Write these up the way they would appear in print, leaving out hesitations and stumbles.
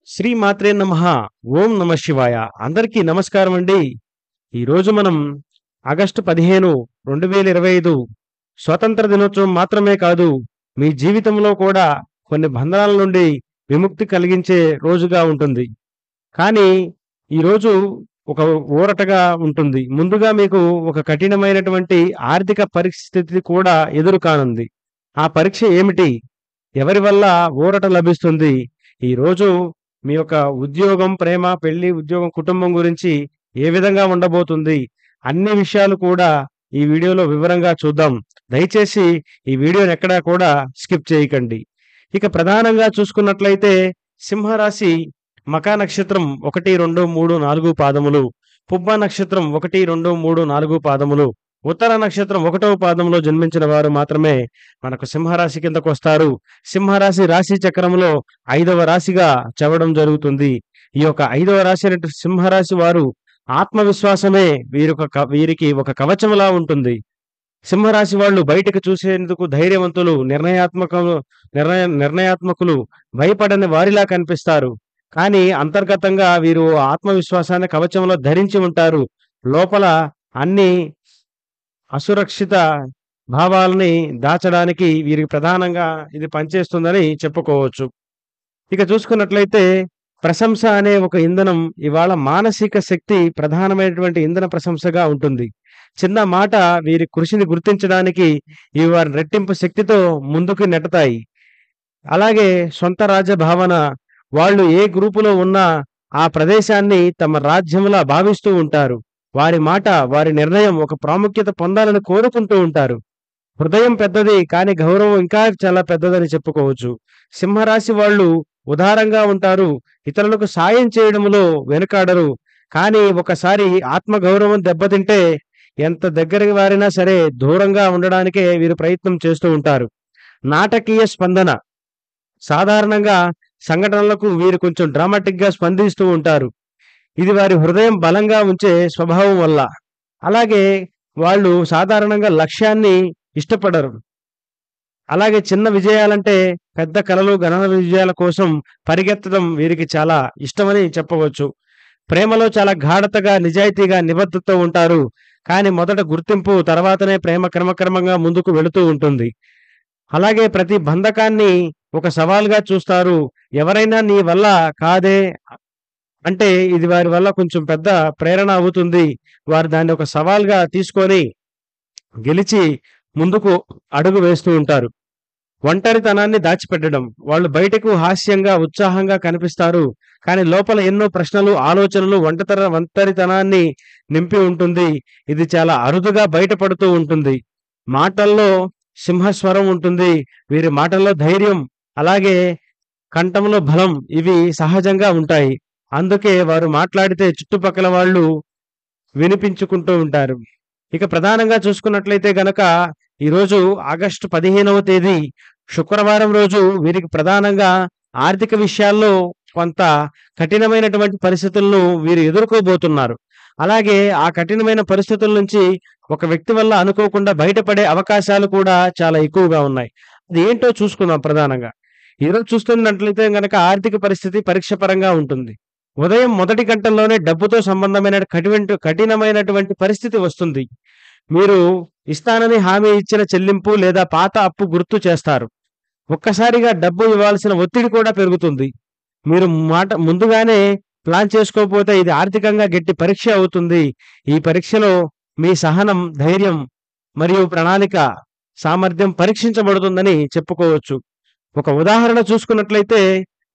శ్రీ మాత్రే నమః. ఓం నమ శివాయ. అందరికీ నమస్కారం అండి. ఈరోజు మనం ఆగస్టు 15, 2025 స్వాతంత్ర దినోత్సవం మాత్రమే కాదు, మీ జీవితంలో కూడా కొన్ని బంధనాల నుండి విముక్తి కలిగించే రోజుగా ఉంటుంది. కానీ ఈరోజు ఒక ఊరటగా ఉంటుంది. ముందుగా మీకు ఒక కఠినమైనటువంటి ఆర్థిక పరిస్థితి కూడా ఎదురు కానుంది. ఆ పరీక్ష ఏమిటి? ఎవరి వల్ల ఊరట లభిస్తుంది? ఈరోజు మీ యొక్క ఉద్యోగం, ప్రేమ, పెళ్లి, ఉద్యోగం, కుటుంబం గురించి ఏ విధంగా ఉండబోతుంది? అన్ని విషయాలు కూడా ఈ వీడియోలో వివరంగా చూద్దాం. దయచేసి ఈ వీడియోని ఎక్కడా కూడా స్కిప్ చేయకండి. ఇక ప్రధానంగా చూసుకున్నట్లయితే సింహరాశి మకా నక్షత్రం 1, 2, 3, 4 పాదములు, పుబ్బ నక్షత్రం 1, 2, 3, 4 పాదములు, ఉత్తర నక్షత్రం 1వ పాదంలో జన్మించిన వారు మాత్రమే మనకు సింహరాశి కిందకు వస్తారు. సింహరాశి రాశి చక్రంలో 5వ రాశిగా చెప్పడం జరుగుతుంది. ఈ యొక్క 5వ రాశి అయినటువంటి సింహరాశి వారు ఆత్మవిశ్వాసమే వీరికి ఒక కవచంలా ఉంటుంది. సింహరాశి వాళ్ళు బయటకు చూసేందుకు ధైర్యవంతులు, నిర్ణయాత్మకులు, భయపడని వారిలా కనిపిస్తారు. కానీ అంతర్గతంగా వీరు ఆత్మవిశ్వాసాన్ని కవచంలో ధరించి ఉంటారు. లోపల అన్ని అసురక్షిత భావాలని దాచడానికి వీరికి ప్రధానంగా ఇది పనిచేస్తుందని చెప్పుకోవచ్చు. ఇక చూసుకున్నట్లయితే ప్రశంస అనే ఒక ఇంధనం ఇవాళ మానసిక శక్తి ప్రధానమైనటువంటి ఇంధన ప్రశంసగా ఉంటుంది. చిన్న మాట వీరి కృషిని గుర్తించడానికి ఇవి వారి రెట్టింపు శక్తితో ముందుకు నెడతాయి. అలాగే సొంత రాజ్య భావన, వాళ్ళు ఏ గ్రూపులో ఉన్నా ఆ ప్రదేశాన్ని తమ రాజ్యంలా భావిస్తూ ఉంటారు. వారి మాట, వారి నిర్ణయం ఒక ప్రాముఖ్యత పొందాలని కోరుకుంటూ ఉంటారు. హృదయం పెద్దది, కానీ గౌరవం ఇంకా చాలా పెద్దదని చెప్పుకోవచ్చు. సింహరాశి వాళ్ళు ఉదారంగా ఉంటారు. ఇతరులకు సాయం చేయడంలో వెనుకాడరు. కానీ ఒకసారి ఆత్మగౌరవం దెబ్బతింటే ఎంత దగ్గర వారైనా సరే దూరంగా ఉండడానికే వీరు ప్రయత్నం చేస్తూ ఉంటారు. నాటకీయ స్పందన, సాధారణంగా సంఘటనలకు వీరు కొంచెం డ్రామాటిక్ గా స్పందిస్తూ ఉంటారు. ఇది వారి హృదయం బలంగా ఉంచే స్వభావం వల్ల. అలాగే వాళ్ళు సాధారణంగా లక్ష్యాన్ని ఇష్టపడరు. అలాగే చిన్న విజయాలంటే పెద్ద కలలు, ఘన విజయాల కోసం పరిగెత్తడం వీరికి చాలా ఇష్టమని చెప్పవచ్చు. ప్రేమలో చాలా గాఢతగా, నిజాయితీగా, నిబద్ధతతో ఉంటారు. కానీ మొదట గుర్తింపు, తర్వాతనే ప్రేమ క్రమక్రమంగా ముందుకు వెళుతూ ఉంటుంది. అలాగే ప్రతి బంధకాన్ని ఒక సవాల్గా చూస్తారు. ఎవరైనా నీ వల్ల కాదే అంటే ఇది వారి వల్ల కొంచెం పెద్ద ప్రేరణ అవుతుంది. వారు దాన్ని ఒక సవాల్గా తీసుకొని గెలిచి ముందుకు అడుగు వేస్తూ ఉంటారు. ఒంటరితనాన్ని దాచిపెట్టడం, వాళ్ళు బయటకు హాస్యంగా, ఉత్సాహంగా కనిపిస్తారు. కానీ లోపల ఎన్నో ప్రశ్నలు, ఆలోచనలు, ఒంటరితనాన్ని నింపి ఉంటుంది. ఇది చాలా అరుదుగా బయటపడుతూ ఉంటుంది. మాటల్లో సింహస్వరం ఉంటుంది. వీరి మాటల్లో ధైర్యం, అలాగే కంఠంలో బలం ఇవి సహజంగా ఉంటాయి. అందుకే వారు మాట్లాడితే చుట్టుపక్కల వాళ్ళు వినిపించుకుంటూ ఉంటారు. ఇక ప్రధానంగా చూసుకున్నట్లయితే గనక ఈరోజు ఆగస్టు 15వ తేదీ శుక్రవారం రోజు వీరికి ప్రధానంగా ఆర్థిక విషయాల్లో కొంత కఠినమైనటువంటి పరిస్థితులను వీరు ఎదుర్కోబోతున్నారు. అలాగే ఆ కఠినమైన పరిస్థితుల నుంచి ఒక వ్యక్తి వల్ల అనుకోకుండా బయటపడే అవకాశాలు కూడా చాలా ఎక్కువగా ఉన్నాయి. అది ఏంటో చూసుకుందాం. ప్రధానంగా ఈరోజు చూస్తున్నట్లయితే గనక ఆర్థిక పరిస్థితి పరీక్షపరంగా ఉంటుంది. ఉదయం మొదటి గంటల్లోనే డబ్బుతో సంబంధమైన కఠినమైనటువంటి పరిస్థితి వస్తుంది. మీరు ఇస్తానని హామీ ఇచ్చిన చెల్లింపు లేదా పాత అప్పు గుర్తు చేస్తారు. ఒక్కసారిగా డబ్బు ఇవ్వాల్సిన ఒత్తిడి కూడా పెరుగుతుంది. మీరు ముందుగానే ప్లాన్ చేసుకోకపోతే ఇది ఆర్థికంగా గట్టి పరీక్ష అవుతుంది. ఈ పరీక్షలో మీ సహనం, ధైర్యం మరియు ప్రణాళిక సామర్థ్యం పరీక్షించబడుతుందని చెప్పుకోవచ్చు. ఒక ఉదాహరణ చూసుకున్నట్లయితే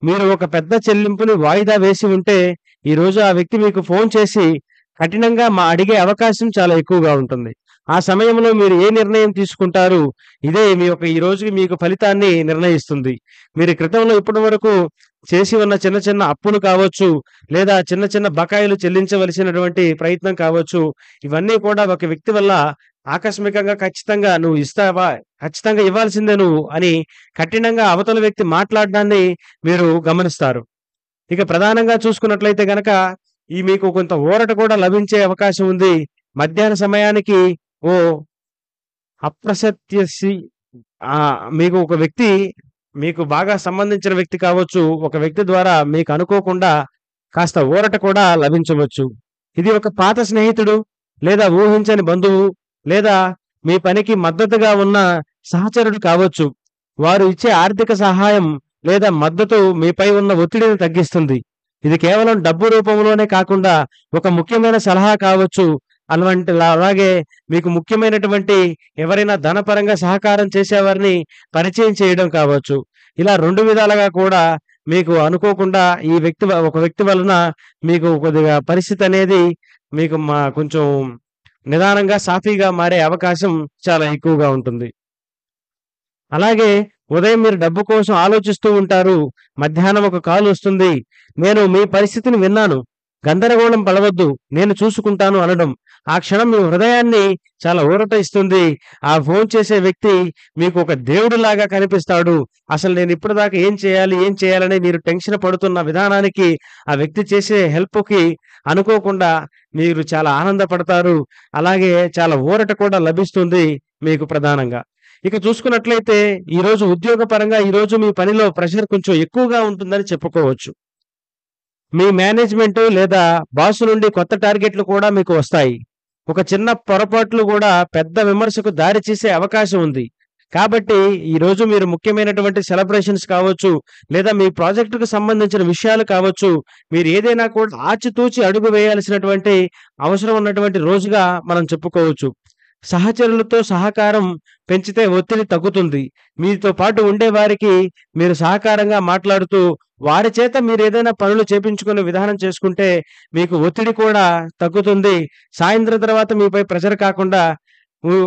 మీరు ఒక పెద్ద చెల్లింపుని వాయిదా వేసి ఉంటే ఈ రోజు ఆ వ్యక్తి మీకు ఫోన్ చేసి కఠినంగా అడిగే అవకాశం చాలా ఎక్కువగా ఉంటుంది. ఆ సమయంలో మీరు ఏ నిర్ణయం తీసుకుంటారు? ఇదే ఈ రోజుకి మీకు ఫలితాన్ని నిర్ణయిస్తుంది. మీరు క్రితంలో ఇప్పటి వరకు చేసి ఉన్న చిన్న చిన్న అప్పులు కావచ్చు, లేదా చిన్న చిన్న బకాయిలు చెల్లించవలసినటువంటి ప్రయత్నం కావచ్చు, ఇవన్నీ కూడా ఒక వ్యక్తి వల్ల ఆకస్మికంగా ఖచ్చితంగా నువ్వు ఇస్తావా, ఖచ్చితంగా ఇవ్వాల్సిందే నువ్వు అని కఠినంగా అవతల వ్యక్తి మాట్లాడడాన్ని మీరు గమనిస్తారు. ఇక ప్రధానంగా చూసుకున్నట్లయితే గనక మీకు కొంత ఊరట కూడా లభించే అవకాశం ఉంది. మధ్యాహ్న సమయానికి ఓ అప్రసత్యసి మీకు ఒక వ్యక్తి మీకు బాగా సంబంధించిన వ్యక్తి కావచ్చు. ఒక వ్యక్తి ద్వారా మీకు అనుకోకుండా కాస్త ఊరట కూడా లభించవచ్చు. ఇది ఒక పాత స్నేహితుడు, లేదా ఊహించని బంధువు, లేదా మీ పనికి మద్దతుగా ఉన్న సహచరుడు కావచ్చు. వారు ఇచ్చే ఆర్థిక సహాయం లేదా మద్దతు మీపై ఉన్న ఒత్తిడిని తగ్గిస్తుంది. ఇది కేవలం డబ్బు రూపంలోనే కాకుండా ఒక ముఖ్యమైన సలహా కావచ్చు. అలాగే మీకు ముఖ్యమైనటువంటి ఎవరైనా ధనపరంగా సహకారం చేసేవారిని పరిచయం చేయడం కావచ్చు. ఇలా 2 విధాలుగా కూడా మీకు అనుకోకుండా ఒక వ్యక్తి వలన మీకు కొద్దిగా పరిస్థితి అనేది మీకు కొంచెం నిదానంగా సాఫీగా మారే అవకాశం చాలా ఎక్కువగా ఉంటుంది. అలాగే ఉదయం మీరు డబ్బు కోసం ఆలోచిస్తూ ఉంటారు. మధ్యాహ్నం ఒక కాల్ వస్తుంది. నేను మీ పరిస్థితిని విన్నాను. గందరగోళం పడవద్దు. నేను చూసుకుంటాను అనడం. ఆ క్షణం మీ హృదయాన్ని చాలా ఊరట ఇస్తుంది. ఆ ఫోన్ చేసే వ్యక్తి మీకు ఒక దేవుడిలాగా కనిపిస్తాడు. అసలు నేను ఇప్పటిదాకా ఏం చేయాలి? ఏం చేయాలని మీరు టెన్షన్ పడుతున్న విధానానికి ఆ వ్యక్తి చేసే హెల్ప్‌కి అనుకోకుండా మీరు చాలా ఆనందపడతారు. అలాగే చాలా ఊరట కూడా లభిస్తుంది మీకు ప్రధానంగా. ఇక చూసుకున్నట్లయితే ఈరోజు ఉద్యోగపరంగా ఈరోజు మీ పనిలో ప్రెషర్ కొంచెం ఎక్కువగా ఉంటుందని చెప్పుకోవచ్చు. మీ మేనేజ్‌మెంట్ లేదా బాస్ నుండి కొత్త టార్గెట్‌లు కూడా మీకు వస్తాయి. ఒక చిన్న పొరపాట్లు గూడా పెద్ద విమర్శకు దారి చేసే అవకాశం ఉంది. కాబట్టి ఈరోజు మీరు ముఖ్యమైనటువంటి సెలబ్రేషన్స్ కావచ్చు, లేదా మీ ప్రాజెక్ట్‌కి సంబంధించిన విషయాలు కావచ్చు, మీరు ఏదైనా కూడా ఆచితూచి అడుగు వేయాల్సినటువంటి అవసరం ఉన్నటువంటి రోజుగా మనం చెప్పుకోవచ్చు. సహచరులతో సహకారం పెంచితే ఒత్తిడి తగ్గుతుంది. మీతో పాటు ఉండేవారికి మీరు సహకారంగా మాట్లాడుతూ, వారి చేత మీరేదైనా పనులు చేపించుకునే విధానం చేసుకుంటే, మీకు ఒత్తిడి కూడా తగ్గుతుంది. సాయంత్రం తర్వాత మీపై ప్రెషర్ కాకుండా వు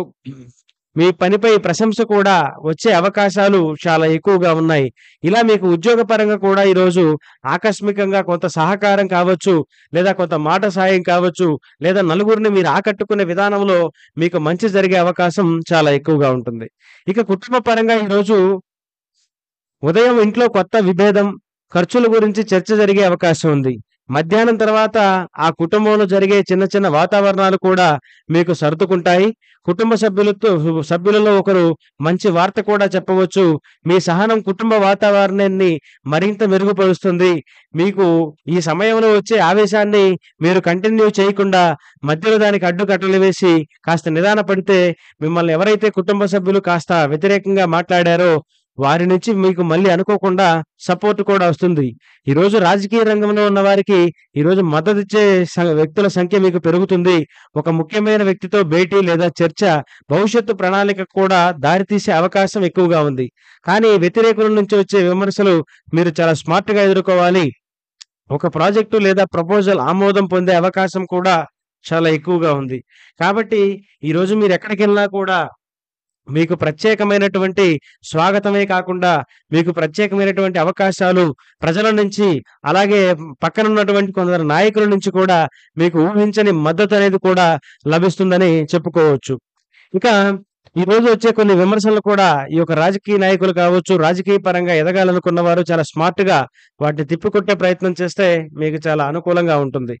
మీ పనిపై ప్రశంస కూడా వచ్చే అవకాశాలు చాలా ఎక్కువగా ఉన్నాయి. ఇలా మీకు ఉద్యోగపరంగా కూడా ఈరోజు ఆకస్మికంగా కొంత సహకారం కావచ్చు, లేదా కొంత మాట సాయం కావచ్చు, లేదా నలుగురిని మీరు ఆకట్టుకునే విధానంలో మీకు మంచి జరిగే అవకాశం చాలా ఎక్కువగా ఉంటుంది. ఇక కుటుంబ పరంగా ఈరోజు ఉదయం ఇంట్లో కొత్త విభేదం, ఖర్చుల గురించి చర్చ జరిగే అవకాశం ఉంది. మధ్యాహ్నం తర్వాత ఆ కుటుంబంలో జరిగే చిన్న చిన్న వాతావరణాలు కూడా మీకు సర్దుకుంటాయి. కుటుంబ సభ్యులలో ఒకరు మంచి వార్త కూడా చెప్పవచ్చు. మీ సహనం కుటుంబ వాతావరణాన్ని మరింత మెరుగుపరుస్తుంది. మీకు ఈ సమయంలో వచ్చే ఆవేశాన్ని మీరు కంటిన్యూ చేయకుండా మధ్యలో దానికి అడ్డుకట్టలు వేసి కాస్త నిదానపడితే మిమ్మల్ని ఎవరైతే కుటుంబ సభ్యులు కాస్త వ్యతిరేకంగా మాట్లాడారో వారి నుంచి మీకు మళ్ళీ అనుకోకుండా సపోర్ట్ కూడా వస్తుంది. ఈరోజు రాజకీయ రంగంలో ఉన్న వారికి ఈరోజు మద్దతిచ్చే వ్యక్తుల సంఖ్య మీకు పెరుగుతుంది. ఒక ముఖ్యమైన వ్యక్తితో భేటీ లేదా చర్చ భవిష్యత్తు ప్రణాళిక కూడా దారితీసే అవకాశం ఎక్కువగా ఉంది. కానీ వ్యతిరేకుల నుంచి వచ్చే విమర్శలు మీరు చాలా స్మార్ట్‌గా ఎదుర్కోవాలి. ఒక ప్రాజెక్టు లేదా ప్రపోజల్ ఆమోదం పొందే అవకాశం కూడా చాలా ఎక్కువగా ఉంది. కాబట్టి ఈరోజు మీరెక్కడికెళ్ళినా కూడా మీకు ప్రత్యేకమైనటువంటి స్వాగతమే కాకుండా, మీకు ప్రత్యేకమైనటువంటి అవకాశాలు ప్రజల నుంచి, అలాగే పక్కనున్నటువంటి కొందరు నాయకుల నుంచి కూడా మీకు ఊహించని మద్దతనేది కూడా లభిస్తుందని చెప్పుకోవచ్చు. ఇక ఈరోజు వచ్చే కొన్ని విమర్శలు కూడా ఈ యొక్క రాజకీయ నాయకులు కావచ్చు, రాజకీయ పరంగా ఎదగాలనుకున్న వారు చాలా స్మార్ట్‌గా వాటిని తిప్పికొట్టే ప్రయత్నం చేస్తే మీకు చాలా అనుకూలంగా ఉంటుంది.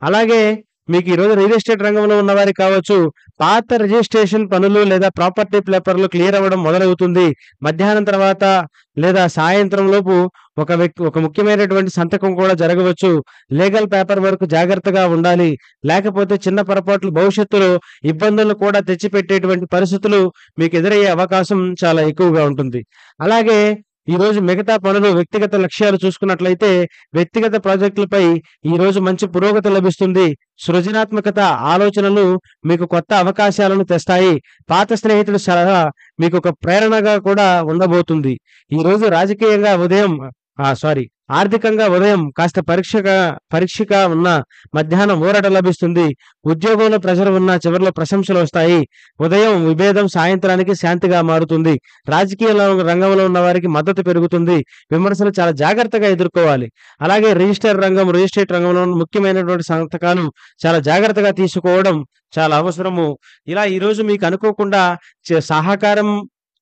అలాగే మీకు ఈరోజు రియల్ ఎస్టేట్ రంగంలో ఉన్నవారికి కావచ్చు, పాత రిజిస్ట్రేషన్ పనులు లేదా ప్రాపర్టీ పేపర్‌లు క్లియర్ అవ్వడం మొదలవుతుంది. మధ్యాహ్నం తర్వాత లేదా సాయంత్రం లోపు ఒక ముఖ్యమైనటువంటి సంతకం కూడా జరగవచ్చు. లీగల్ పేపర్ వర్క్ జాగ్రత్తగా ఉండాలి. లేకపోతే చిన్న పొరపాట్లు భవిష్యత్తులో ఇబ్బందులను కూడా తెచ్చిపెట్టేటువంటి పరిస్థితులు మీకు ఎదురయ్యే అవకాశం చాలా ఎక్కువగా ఉంటుంది. అలాగే ఈరోజు మిగతా పనులు, వ్యక్తిగత లక్ష్యాలు చూసుకున్నట్లయితే వ్యక్తిగత ప్రాజెక్టులపై ఈరోజు మంచి పురోగతి లభిస్తుంది. సృజనాత్మకత ఆలోచనలు మీకు కొత్త అవకాశాలను తెస్తాయి. పాత స్నేహితుడి సలహా మీకొక ప్రేరణగా కూడా ఉండబోతుంది. ఈరోజు ఆర్థికంగా ఉదయం కాస్త పరీక్షగా ఉన్న మధ్యాహ్నం ఊరట లభిస్తుంది. ఉద్యోగంలో ప్రెషర్ ఉన్న చివరిలో ప్రశంసలు వస్తాయి. ఉదయం విభేదం సాయంత్రానికి శాంతిగా మారుతుంది. రాజకీయ రంగంలో ఉన్న వారికి మద్దతు పెరుగుతుంది. విమర్శలు చాలా జాగ్రత్తగా ఎదుర్కోవాలి. అలాగే రియల్ ఎస్టేట్ రంగంలో ముఖ్యమైనటువంటి సంతకాలు చాలా జాగ్రత్తగా తీసుకోవడం చాలా అవసరము. ఇలా ఈరోజు మీకు అనుకోకుండా సహకారం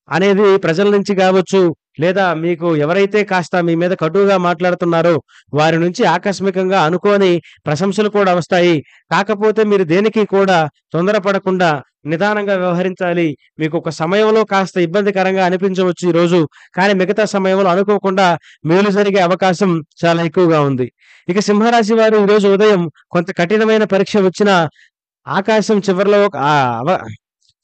అనేది ప్రజల నుంచి కావచ్చు, లేదా మీకు ఎవరైతే కాస్త మీ మీద కటువుగా మాట్లాడుతున్నారో వారి నుంచి ఆకస్మికంగా అనుకోని ప్రశంసలు కూడా వస్తాయి. కాకపోతే మీరు దేనికి కూడా తొందరపడకుండా నిదానంగా వ్యవహరించాలి. మీకొక సమయంలో కాస్త ఇబ్బందికరంగా అనిపించవచ్చు ఈరోజు. కానీ మిగతా సమయంలో అనుకోకుండా మేలు జరిగే అవకాశం చాలా ఎక్కువగా ఉంది. ఇక సింహరాశి వారు ఈరోజు ఉదయం కొంత కఠినమైన పరీక్ష వచ్చినా ఆకాశం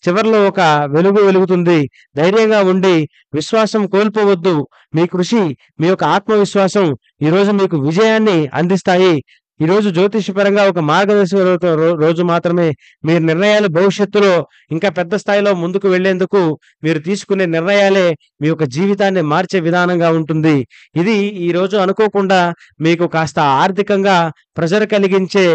చివర్లో ఒక వెలుగు వెలుగుతుంది. ధైర్యంగా ఉండి విశ్వాసం కోల్పోవద్దు. మీ కృషి, మీ యొక్క ఆత్మవిశ్వాసం ఈరోజు మీకు విజయాన్ని అందిస్తాయి. ఈరోజు జ్యోతిష్యపరంగా ఒక మార్గదర్శక రోజు మాత్రమే. మీ నిర్ణయాలు భవిష్యత్తులో ఇంకా పెద్ద స్థాయిలో ముందుకు వెళ్ళేందుకు మీరు తీసుకునే నిర్ణయాలే మీ యొక్క జీవితాన్ని మార్చే విధానంగా ఉంటుంది. ఇది ఈరోజు అనుకోకుండా మీకు కాస్త ఆర్థికంగా ప్రెషర్ కలిగించే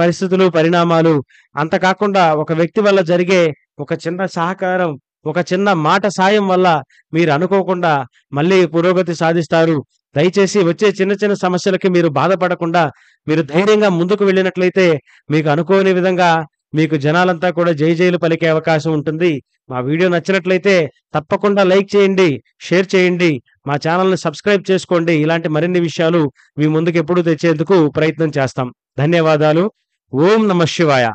పరిస్థితులు, పరిణామాలు. అంత కాకుండా ఒక వ్యక్తి వల్ల జరిగే ఒక చిన్న సహకారం, ఒక చిన్న మాట సాయం వల్ల మీరు అనుకోకుండా మళ్ళీ పురోగతి సాధిస్తారు. దయచేసి వచ్చే చిన్న చిన్న సమస్యలకి మీరు బాధపడకుండా మీరు ధైర్యంగా ముందుకు వెళ్ళినట్లయితే మీకు అనుకోని విధంగా మీకు జనాలంతా కూడా జైలు పలికే అవకాశం ఉంటుంది. మా వీడియో నచ్చినట్లయితే తప్పకుండా లైక్ చేయండి, షేర్ చేయండి. మా ఛానల్‌ని సబ్స్క్రైబ్ చేసుకోండి. ఇలాంటి మరిన్ని విషయాలు మీ ముందుకు ఎప్పుడూ తెచ్చేందుకు ప్రయత్నం చేస్తాం. ధన్యవాదాలు. ఓం నమః శివాయ.